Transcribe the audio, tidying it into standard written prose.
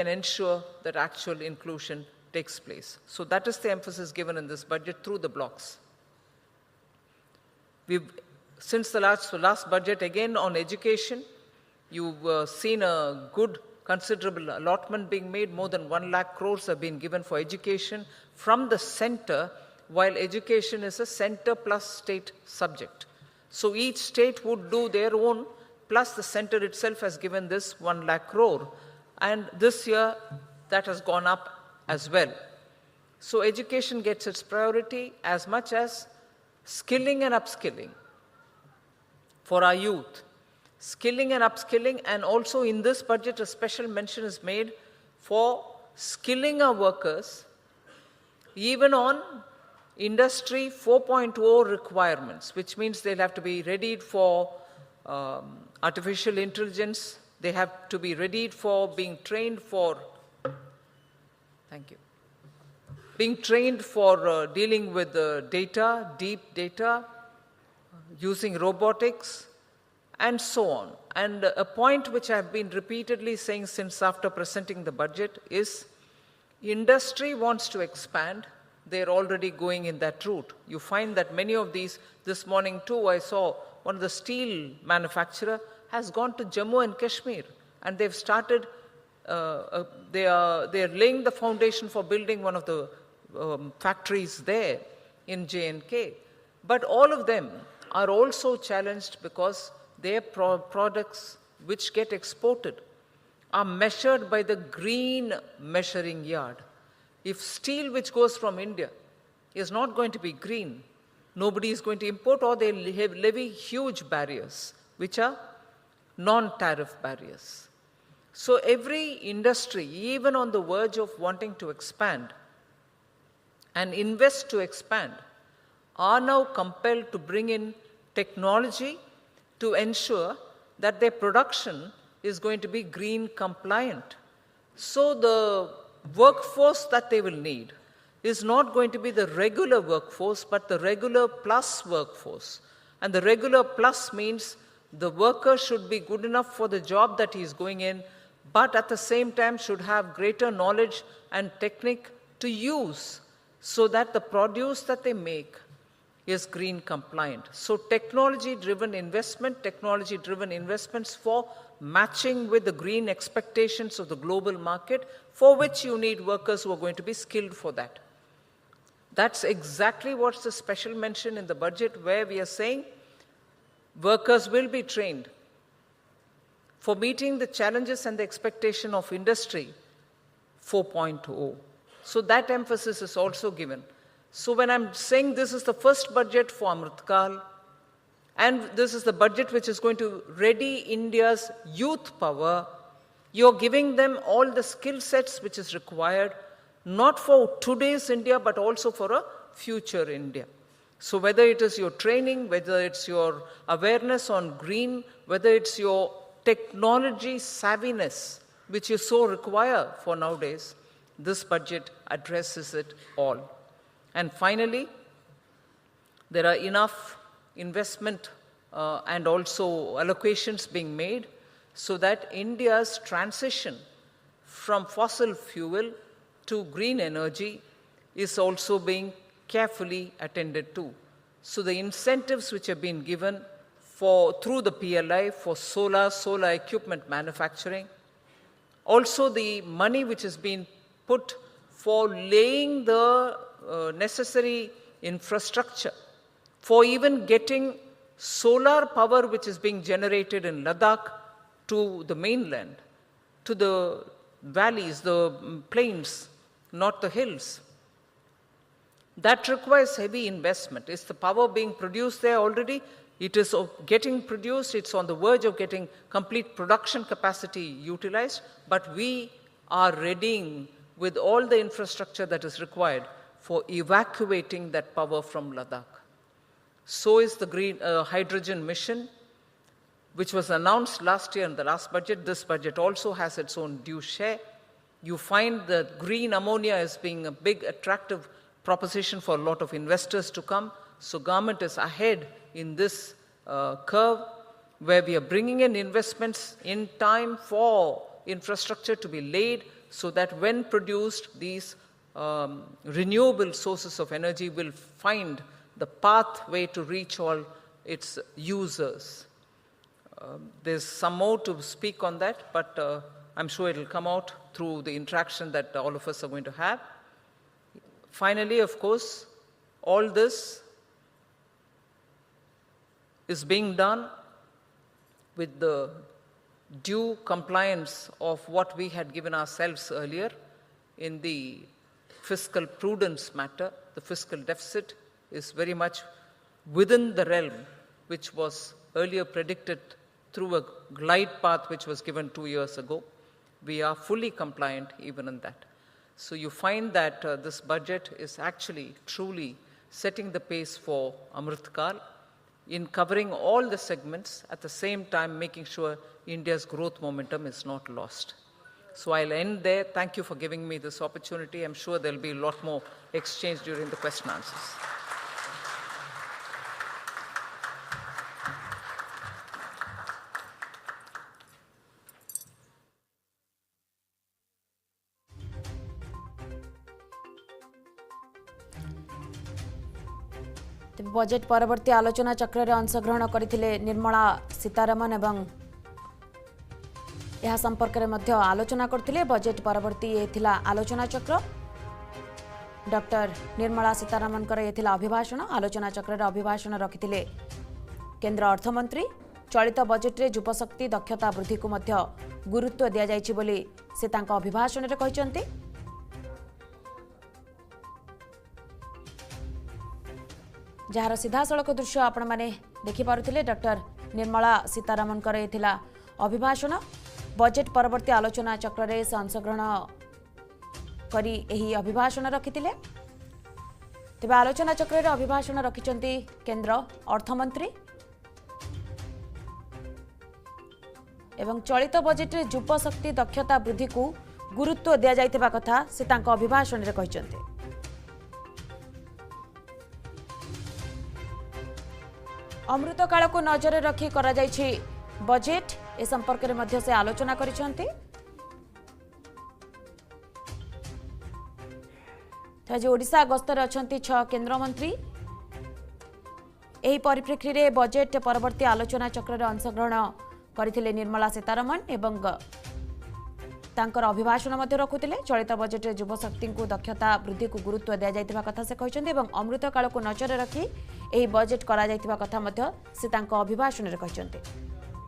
and ensure that actual inclusion takes place. So that is the emphasis given in this budget through the blocks. Since the last budget, again on education, you've seen a good considerable allotment being made. More than 1 lakh crores have been given for education from the center, while education is a center plus state subject. So each state would do their own, plus the center itself has given this 1 lakh crore. And this year, that has gone up as well. So education gets its priority as much as skilling and upskilling for our youth. Skilling and upskilling, and also in this budget a special mention is made for skilling our workers even on Industry 4.0 requirements, which means they'll have to be readied for artificial intelligence, they have to be readied for being trained for, being trained for dealing with data, deep data, using robotics, and so on. And a point which I've been repeatedly saying since after presenting the budget is industry wants to expand. They're already going in that route. You find that many of these, this morning too, I saw one of the steel manufacturer has gone to Jammu and Kashmir, and they've started, they're laying the foundation for building one of the factories there in J&K. But all of them are also challenged because their products which get exported are measured by the green measuring yard. If steel which goes from India is not going to be green, nobody is going to import, or they'll levy huge barriers, which are non-tariff barriers. So every industry, even on the verge of wanting to expand and invest to expand, are now compelled to bring in technology to ensure that their production is going to be green compliant. So the workforce that they will need is not going to be the regular workforce, but the regular plus workforce. And the regular plus means the worker should be good enough for the job that he is going in, but at the same time should have greater knowledge and technique to use so that the produce that they make is green compliant. So technology-driven investments for matching with the green expectations of the global market, for which you need workers who are going to be skilled for that. That's exactly what's the special mention in the budget, where we are saying workers will be trained for meeting the challenges and the expectation of Industry 4.0. So that emphasis is also given. So when I'm saying this is the first budget for Amritkal, and this is the budget which is going to ready India's youth power, you're giving them all the skill sets which is required, not for today's India, but also for a future India. So whether it is your training, whether it's your awareness on green, whether it's your technology savviness, which you so require for nowadays, this budget addresses it all. And finally, there are enough investment and also allocations being made so that India's transition from fossil fuel to green energy is also being carefully attended to. So the incentives which have been given through the PLI for solar equipment manufacturing, also the money which has been put for laying the necessary infrastructure for even getting solar power which is being generated in Ladakh to the mainland, to the valleys, the plains, not the hills. That requires heavy investment. Is the power being produced there already? It is getting produced, it's on the verge of getting complete production capacity utilized, but we are readying with all the infrastructure that is required for evacuating that power from Ladakh. So is the green hydrogen mission, which was announced last year in the last budget. This budget also has its own due share. You find that green ammonia as being a big attractive proposition for a lot of investors to come. So government is ahead in this curve, where we are bringing in investments in time for infrastructure to be laid so that when produced, these renewable sources of energy will find the pathway to reach all its users. There's some more to speak on that, but I'm sure it will come out through the interaction that all of us are going to have. Finally, of course, all this is being done with the due compliance of what we had given ourselves earlier in the fiscal prudence matter. The fiscal deficit is very much within the realm which was earlier predicted through a glide path which was given 2 years ago. We are fully compliant even in that. So you find that this budget is actually truly setting the pace for Amrit Kal in covering all the segments, at the same time making sure India's growth momentum is not lost. So I'll end there. Thank you for giving me this opportunity. I'm sure there'll be a lot more exchange during the question answers. Budget परवर्ती आलोचना चक्र रे अंशग्रहण करथिले निर्मला सीतारमन एवं यह संपर्क रे मध्य आलोचना करथिले। बजेट परवर्ती एथिला आलोचना चक्र डॉक्टर निर्मला सीतारमन कर एथिला अभिभाषण। आलोचना चक्र रे अभिभाषण रखिथिले केंद्र अर्थमंत्री। चलित बजेट रे युवशक्ति दक्षता वृद्धि को मध्य गुरुत्व दिया जायछि बोली से तांका अभिभाषण रे कहिसंती। जार सीधा सड़क दृश्य आपण माने देखि पारुथिले डॉक्टर निर्मला सीतारमन कर एथिला अभिभाषण। बजेट परवर्ती आलोचना चक्र रे से अंशग्रहण करी एही अभिभाषण रखिथिले। तेबे आलोचना चक्र रे अभिभाषण रखिचंती केंद्र अर्थमंत्री एवं चलित बजेट रे युवा शक्ति दक्षता वृद्धि को गुरुत्व दिया जायतिबा कथा से तांका अभिभाषण रे कहिचंती। अमृत काल को नजर रखी करा जायछि बजेट। ए संपर्क में मध्य से आलोचना करिसेंती। आज ओडिशा गस्तर अछंती 6 केंद्र मंत्री। एही परिप्रेक्षी रे बजेट परवर्ती आलोचना चक्र रे अंशग्रहण करथिले निर्मला सीतारमन एवं तांकर अभिभाषण मध्य रखुथिले। चलित बजेट रे युवा शक्ति को दक्षता वृद्धि को गुरुत्व दिया जायतिबा कथा से कहिसंती एवं अमृत काल को नजर रखी एही बजेट करा जायतिबा कथा मध्य से तांको अभिभाषण रे कहिसंती।